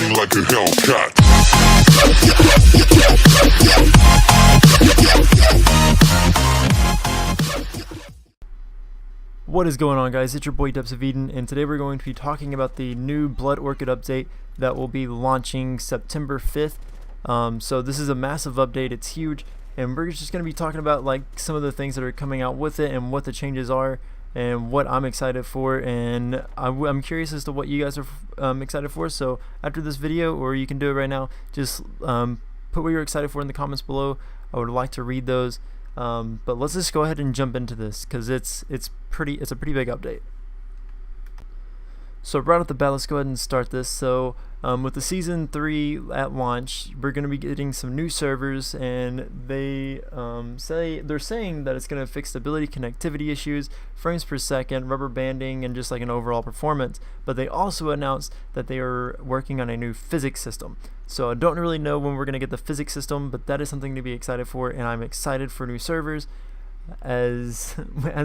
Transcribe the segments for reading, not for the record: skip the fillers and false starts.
me like a Hellcat. What is going on, guys? It's your boy Depths of Eden, and today we're going to be talking about the new Blood Orchid update that will be launching September 5th. So this is a massive update, it's huge, and we're just going to be talking about like some of the things that are coming out with it and what the changes are and what I'm excited for, and I'm curious as to what you guys are excited for. So after this video, or you can do it right now, just put what you're excited for in the comments below. I would like to read those. But let's just go ahead and jump into this because it's a pretty big update. So right off the bat, let's go ahead and start this. So with the season 3 at launch, we're going to be getting some new servers, and they're saying that it's going to fix stability, connectivity issues, frames per second, rubber banding, and just like an overall performance. But they also announced that they are working on a new physics system. So I don't really know when we're going to get the physics system, but that is something to be excited for, and I'm excited for new servers. As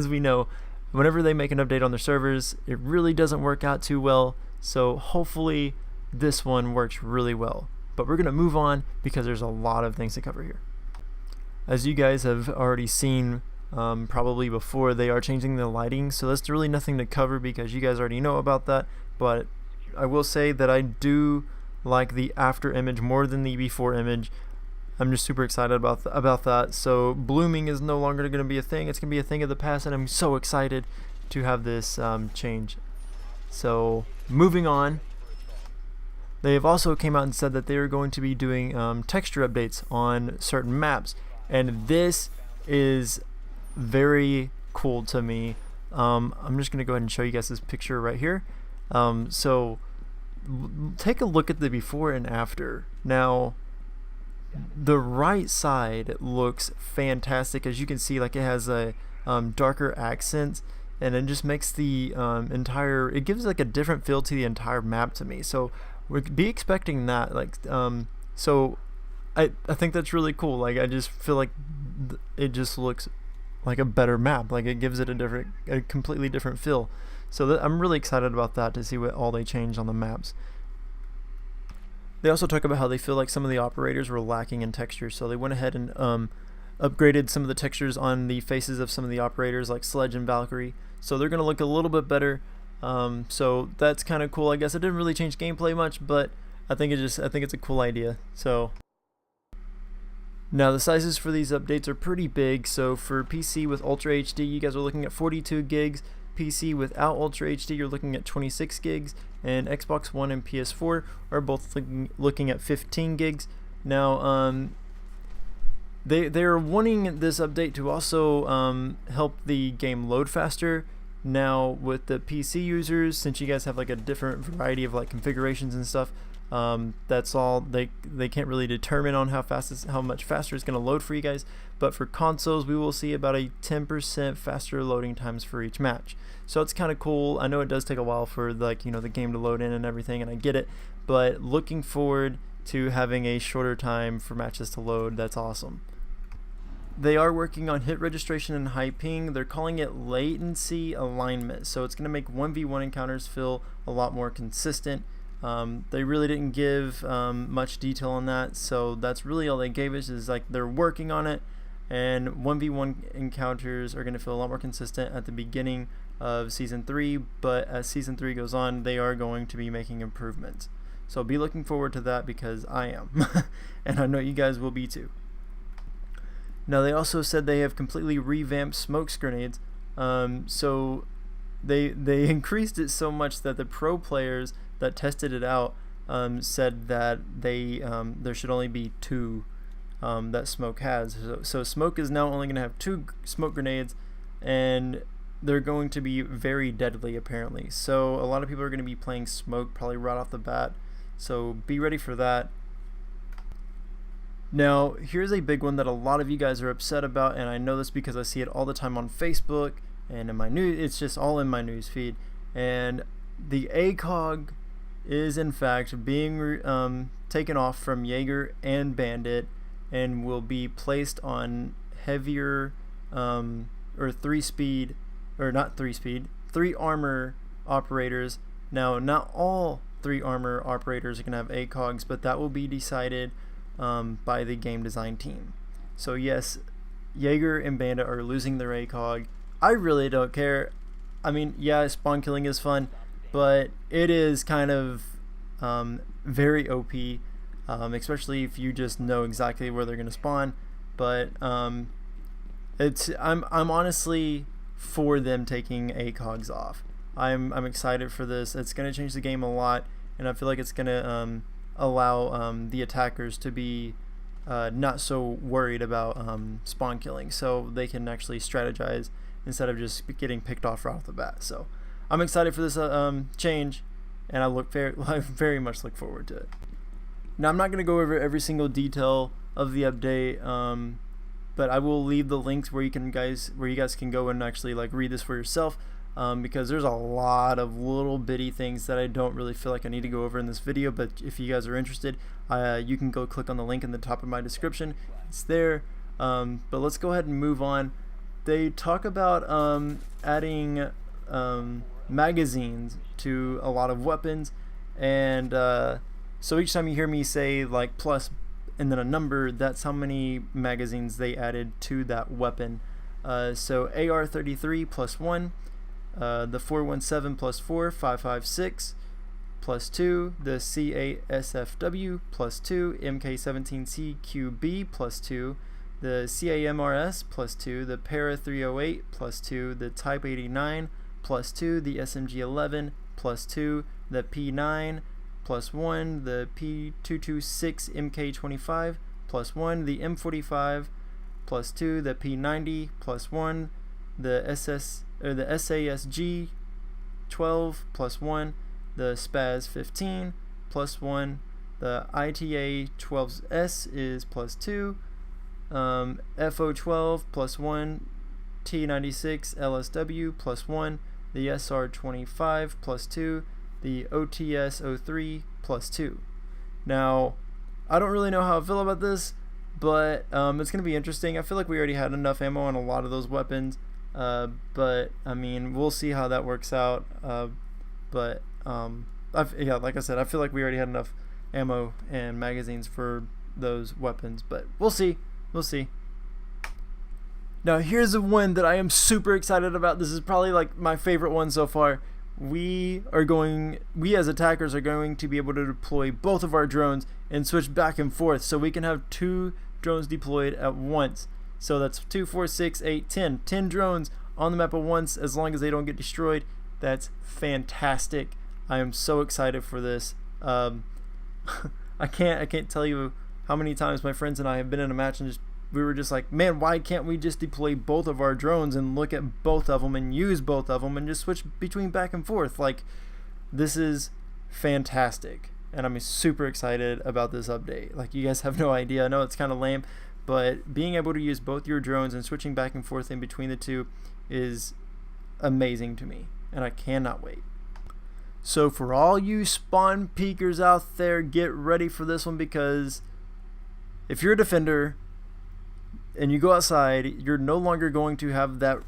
we know, whenever they make an update on their servers, it really doesn't work out too well. So hopefully this one works really well. But we're going to move on because there's a lot of things to cover here. As you guys have already seen probably before, they are changing the lighting, so that's really nothing to cover because you guys already know about that. But I will say that I do like the after image more than the before image. I'm just super excited about that. So blooming is no longer going to be a thing. It's going to be a thing of the past, and I'm so excited to have this change. So moving on, they have also came out and said that they are going to be doing texture updates on certain maps, and this is very cool to me. I'm just going to go ahead and show you guys this picture right here. So take a look at the before and after. Now the right side looks fantastic. As you can see, like, it has a darker accent, and it just makes the it gives like a different feel to the entire map to me. So we'd be expecting that, like, so I think that's really cool. Like, I just feel like it just looks like a better map. Like, it gives it a completely different feel. So I'm really excited about that, to see what all they changed on the maps. They also talk about how they feel like some of the operators were lacking in texture, so they went ahead and upgraded some of the textures on the faces of some of the operators, like Sledge and Valkyrie. So they're going to look a little bit better. So that's kind of cool. I guess it didn't really change gameplay much, but I think it's a cool idea. So now the sizes for these updates are pretty big. So for PC with Ultra HD, you guys are looking at 42 gigs. PC without Ultra HD, you're looking at 26 gigs, and Xbox One and PS4 are both looking at 15 gigs. Now, they're wanting this update to also help the game load faster. Now, with the PC users, since you guys have like a different variety of like configurations and stuff, that's all they can't really determine on how much faster it's going to load for you guys. But for consoles, we will see about a 10% faster loading times for each match. So it's kind of cool. I know it does take a while for, like, the game to load in and everything, and I get it, but looking forward to having a shorter time for matches to load. That's awesome. They are working on hit registration and high ping. They're calling it latency alignment, so it's going to make 1v1 encounters feel a lot more consistent. They really didn't give much detail on that, so that's really all they gave us, is like they're working on it, and 1v1 encounters are going to feel a lot more consistent at the beginning of season 3, but as season 3 goes on, they are going to be making improvements. So be looking forward to that, because I am and I know you guys will be too. Now, they also said they have completely revamped smokes grenades. So they increased it so much that the pro players that tested it out said that there should only be 2 that Smoke has. So Smoke is now only going to have 2 smoke grenades, and they're going to be very deadly, apparently. So a lot of people are going to be playing Smoke probably right off the bat, so be ready for that. Now, here's a big one that a lot of you guys are upset about, and I know this because I see it all the time on Facebook and in my news. It's just all in my news feed. And the ACOG is in fact being taken off from Jaeger and Bandit, and will be placed on heavier or 3 armor operators. Now, not all 3 armor operators are going to have ACOGs, but that will be decided by the game design team. So yes, Jaeger and Bandit are losing their ACOG. I really don't care. I mean, yeah, spawn killing is fun, but it is kind of very OP, especially if you just know exactly where they're going to spawn. But I'm honestly for them taking ACOGs off. I'm excited for this. It's going to change the game a lot, and I feel like it's going to allow the attackers to be not so worried about spawn killing, so they can actually strategize instead of just getting picked off right off the bat. So I'm excited for this change, and I very much look forward to it. Now I'm not going to go over every single detail of the update, but I will leave the links where you guys can go and actually like read this for yourself, because there's a lot of little bitty things that I don't really feel like I need to go over in this video. But if you guys are interested, you can go click on the link in the top of my description. It's there. But let's go ahead and move on. They talk about adding magazines to a lot of weapons, and so each time you hear me say like plus and then a number, that's how many magazines they added to that weapon. So AR-33 plus 1, the 417 plus 4, 556 plus 2, the CASFW plus 2, MK17CQB plus 2, the CAMRS plus 2, the Para 308 plus 2, the Type 89 plus 2, the SMG11 plus 2, the P9 plus 1, the P226 MK25 plus 1, the M45 plus 2, the P90 plus 1, the SASG 12 plus 1, the SPAS 15 plus 1, the ITA 12S is plus 2, FO12 plus 1, T96 LSW plus 1, the SR25 plus 2, the OTS-03 plus 2. Now, I don't really know how I feel about this, but it's going to be interesting. I feel like we already had enough ammo on a lot of those weapons, but I mean, we'll see how that works out. But yeah, like I said, I feel like we already had enough ammo and magazines for those weapons, but we'll see. We'll see. Now, here's the one that I am super excited about. This is probably like my favorite one so far. We as attackers are going to be able to deploy both of our drones and switch back and forth, so we can have 2 drones deployed at once. So that's 2, 4, 6, 8, 10 drones on the map at once, as long as they don't get destroyed. That's fantastic. I am so excited for this. I can't tell you how many times my friends and I have been in a match and we were just like, man, why can't we just deploy both of our drones and look at both of them and use both of them and just switch between back and forth? Like, this is fantastic, and I'm super excited about this update. Like, you guys have no idea. I know it's kind of lame, but being able to use both your drones and switching back and forth in between the two is amazing to me, and I cannot wait. So for all you spawn peekers out there, get ready for this one, because if you're a defender and you go outside, you're no longer going to have that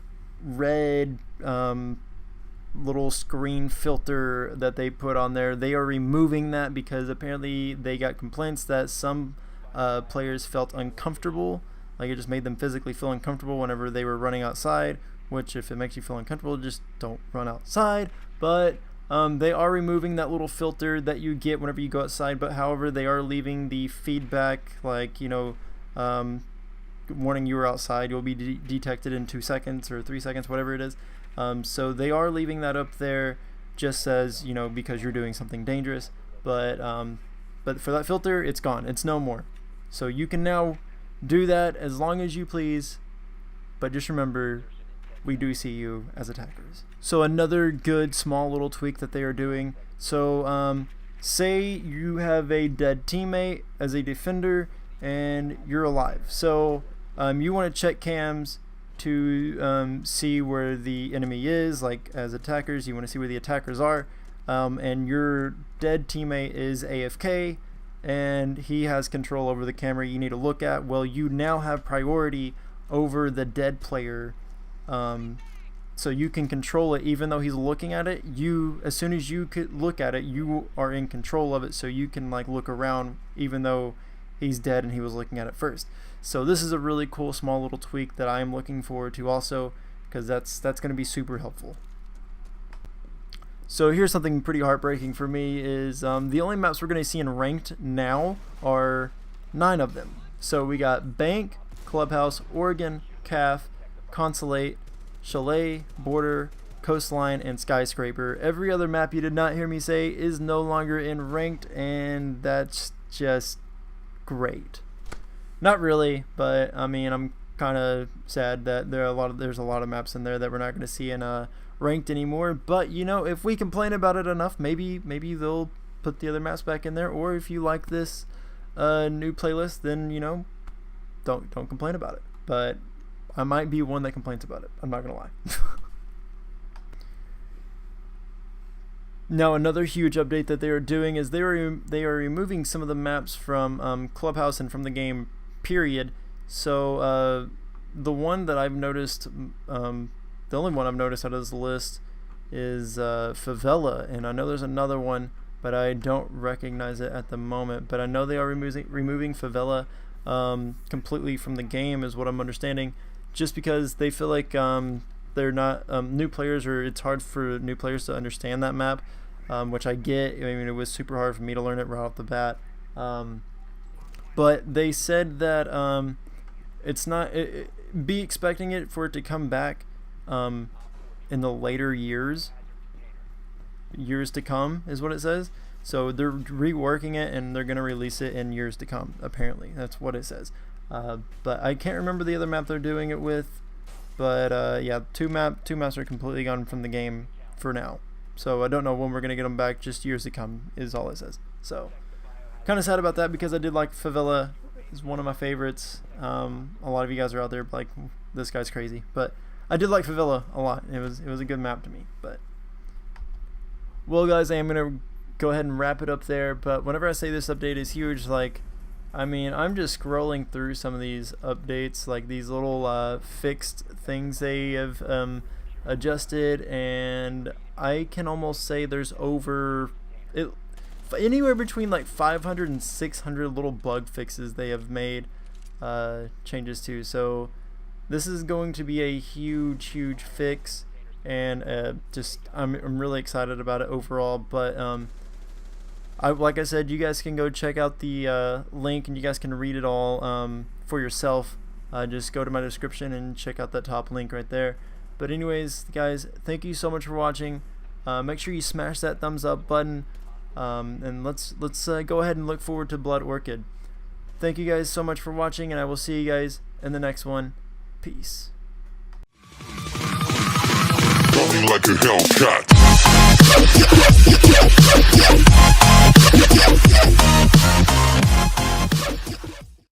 red little screen filter that they put on there. They are removing that because apparently they got complaints that some players felt uncomfortable. Like, it just made them physically feel uncomfortable whenever they were running outside, which, if it makes you feel uncomfortable, just don't run outside. But they are removing that little filter that you get whenever you go outside, but however, they are leaving the feedback, like, you know, warning you were outside, you'll be detected in 2 seconds or 3 seconds, whatever it is. So they are leaving that up there, just as, you know, because you're doing something dangerous. But for that filter, it's gone. It's no more. So you can now do that as long as you please, but just remember, we do see you as attackers. So another good small little tweak that they are doing. So say you have a dead teammate as a defender and you're alive. So you want to check cams to see where the enemy is. Like, as attackers, you want to see where the attackers are, and your dead teammate is AFK and he has control over the camera you need to look at. Well, you now have priority over the dead player, so you can control it even though he's looking at it. As soon as you could look at it, you are in control of it, so you can like look around even though he's dead and he was looking at it first. So this is a really cool small little tweak that I am looking forward to also, because that's going to be super helpful. So here's something pretty heartbreaking for me is the only maps we're going to see in ranked now are 9 of them. So we got Bank, Clubhouse, Oregon, Calf, Consulate, Chalet, Border, Coastline, and Skyscraper. Every other map you did not hear me say is no longer in ranked, and that's just great. Not really, but I mean, I'm kind of sad that there's a lot of maps in there that we're not going to see in ranked anymore. But you know, if we complain about it enough, maybe they'll put the other maps back in there. Or if you like this new playlist, then you know, don't complain about it. But I might be one that complains about it. I'm not gonna lie. Now another huge update that they are doing is they are removing some of the maps from Clubhouse and from the game period. So the one that I've noticed, the only one I've noticed out of this list is Favela, and I know there's another one, but I don't recognize it at the moment. But I know they are removing Favela completely from the game, is what I'm understanding, just because they feel like they're not new players, or it's hard for new players to understand that map, which I get. I mean, it was super hard for me to learn it right off the bat. But they said that it's not. Be expecting it for it to come back in the later years to come, is what it says. So they're reworking it and they're gonna release it in years to come. Apparently, that's what it says. But I can't remember the other map they're doing it with. But yeah, two maps are completely gone from the game for now. So I don't know when we're gonna get them back. Just years to come is all it says. So kind of sad about that, because I did like Favela. It's one of my favorites. A lot of you guys are out there like, this guy's crazy, but I did like Favela a lot. It was a good map to me. But well, guys, I am gonna go ahead and wrap it up there. But whenever I say this update is huge, like, I mean, I'm just scrolling through some of these updates, like these little fixed things they have adjusted, and I can almost say there's anywhere between like 500 and 600 little bug fixes they have made changes to. So this is going to be a huge fix, and just I'm really excited about it overall. But like I said, you guys can go check out the link, and you guys can read it all for yourself. Just go to my description and check out that top link right there. But anyways, guys, thank you so much for watching. Make sure you smash that thumbs up button, and let's go ahead and look forward to Blood Orchid. Thank you guys so much for watching, and I will see you guys in the next one. Peace. Like a Hellcat.